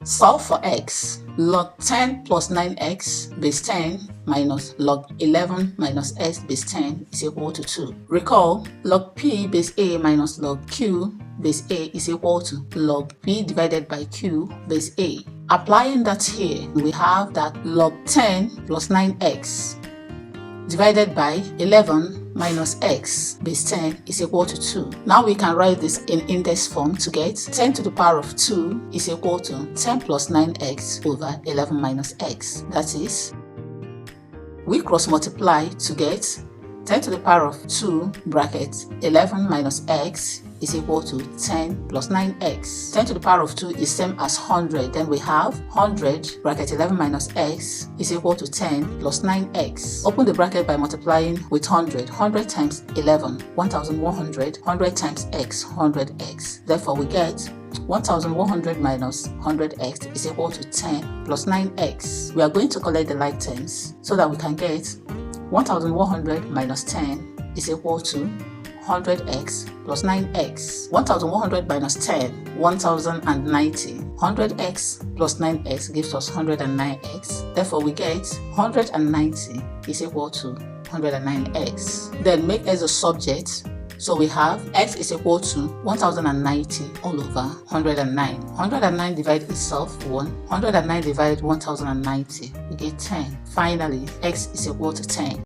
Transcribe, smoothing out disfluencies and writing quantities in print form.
Solve for x. Log 10 plus 9x base 10 minus log 11 minus x base 10 is equal to 2. Recall, log p base a minus log q base a is equal to log p divided by q base a. Applying that here, we have that log 10 plus 9x divided by 11 minus x base 10 is equal to 2. Now we can write this in index form to get 10 to the power of 2 is equal to 10 plus 9x over 11 minus x. That is, we cross multiply to get 10 to the power of 2 bracket 11 minus x is equal to 10 plus 9x. 10 to the power of 2 is same as 100. Then we have 100 bracket 11 minus x is equal to 10 plus 9x. Open the bracket by multiplying with 100. 100 times 11, 1100. 100 times x, 100x. Therefore, we get 1100 minus 100x is equal to 10 plus 9x. We are going to collect the like terms so that we can get 1100 minus 10 is equal to 100x plus 9x. 1100 minus 10, 1090. 100x plus 9x gives us 109x. Therefore, we get 190 is equal to 109x. Then make x a subject. So we have x is equal to 1090 all over 109. 109 divide itself 1. 109 divide 1090. We get 10. Finally, x is equal to 10.